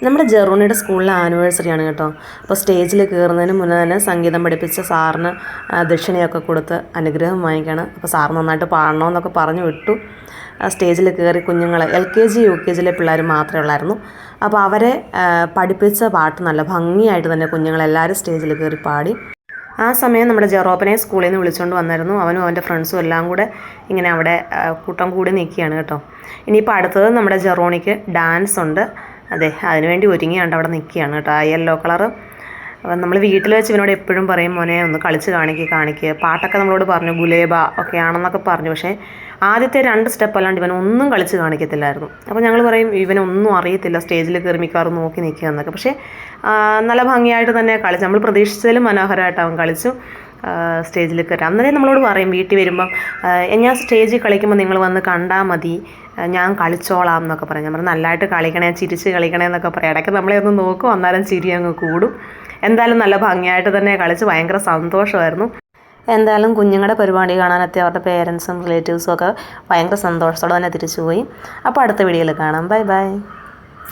നമ്മുടെ ജെറോണിയുടെ സ്കൂളിലെ ആനിവേഴ്സറിയാണ് കേട്ടോ. അപ്പോൾ സ്റ്റേജിൽ കയറുന്നതിന് മുന്നേ തന്നെ സംഗീതം പഠിപ്പിച്ച സാറിന് ദക്ഷിണയൊക്കെ കൊടുത്ത് അനുഗ്രഹം വാങ്ങിക്കുകയാണ്. അപ്പോൾ സാർ നന്നായിട്ട് പാടണമെന്നൊക്കെ പറഞ്ഞു വിട്ടു. സ്റ്റേജിൽ കയറി കുഞ്ഞുങ്ങൾ LKG UKG പിള്ളേർ മാത്രമേ ഉള്ളായിരുന്നു. അപ്പോൾ അവരെ പഠിപ്പിച്ച പാട്ട് നല്ല ഭംഗിയായിട്ട് തന്നെ കുഞ്ഞുങ്ങളെല്ലാവരും സ്റ്റേജിൽ കയറി പാടി. ആ സമയം നമ്മുടെ ജെറോപ്പനെ സ്കൂളിൽ നിന്ന് വിളിച്ചുകൊണ്ട് വന്നായിരുന്നു. അവനും അവൻ്റെ ഫ്രണ്ട്സും എല്ലാം കൂടെ ഇങ്ങനെ അവിടെ കൂട്ടം കൂടി നിൽക്കുകയാണ് കേട്ടോ. ഇനിയിപ്പോൾ അടുത്തത് നമ്മുടെ ജെറോണിക്ക് ഡാൻസ് ഉണ്ട്. അതെ, അതിനുവേണ്ടി ഒരുങ്ങിയാണ്ട് അവിടെ നിൽക്കുകയാണ് കേട്ടോ. ആ യെല്ലോ കളറ് നമ്മൾ വീട്ടിൽ വെച്ച് ഇവനോട് എപ്പോഴും പറയും, മോനെ ഒന്ന് കളിച്ച് കാണിക്കുക. പാട്ടൊക്കെ നമ്മളോട് പറഞ്ഞു, ഗുലേബ ഒക്കെ ആണെന്നൊക്കെ പറഞ്ഞു. പക്ഷേ ആദ്യത്തെ 2 സ്റ്റെപ്പ് അല്ലാണ്ട് ഇവനൊന്നും കളിച്ച് കാണിക്കത്തില്ലായിരുന്നു. അപ്പോൾ ഞങ്ങൾ പറയും ഇവനൊന്നും അറിയത്തില്ല, സ്റ്റേജിൽ കയറി മിക്കവാറും നോക്കി നിൽക്കുക എന്നൊക്കെ. പക്ഷേ നല്ല ഭംഗിയായിട്ട് തന്നെ കളിച്ചു. നമ്മൾ പ്രതീക്ഷിച്ചതിലും മനോഹരമായിട്ട് അവൻ കളിച്ചു സ്റ്റേജിൽ കയറി. അന്നേരം നമ്മളോട് പറയും വീട്ടിൽ വരുമ്പം, ഞാൻ സ്റ്റേജിൽ കളിക്കുമ്പോൾ നിങ്ങൾ വന്ന് കണ്ടാൽ മതി, ഞാൻ കളിച്ചോളാം എന്നൊക്കെ പറയും. ഞാൻ പറഞ്ഞു നല്ലതായിട്ട് കളിക്കണേ, ചിരിച്ച് കളിക്കണേ എന്നൊക്കെ പറയും. ഇടയ്ക്ക് നമ്മളെ ഒന്ന് നോക്കും, അന്നേരം ചിരി അങ്ങ് കൂടും. എന്തായാലും നല്ല ഭംഗിയായിട്ട് തന്നെ കളിച്ച് ഭയങ്കര സന്തോഷമായിരുന്നു. എന്തായാലും കുഞ്ഞുങ്ങളുടെ പരിപാടി കാണാനെത്തിയ അവരുടെ പേരൻസും റിലേറ്റീവ്സും ഒക്കെ ഭയങ്കര സന്തോഷത്തോടെ തന്നെ തിരിച്ചു പോയി. അപ്പോൾ അടുത്ത വീഡിയോയിൽ കാണാം. Bye bye.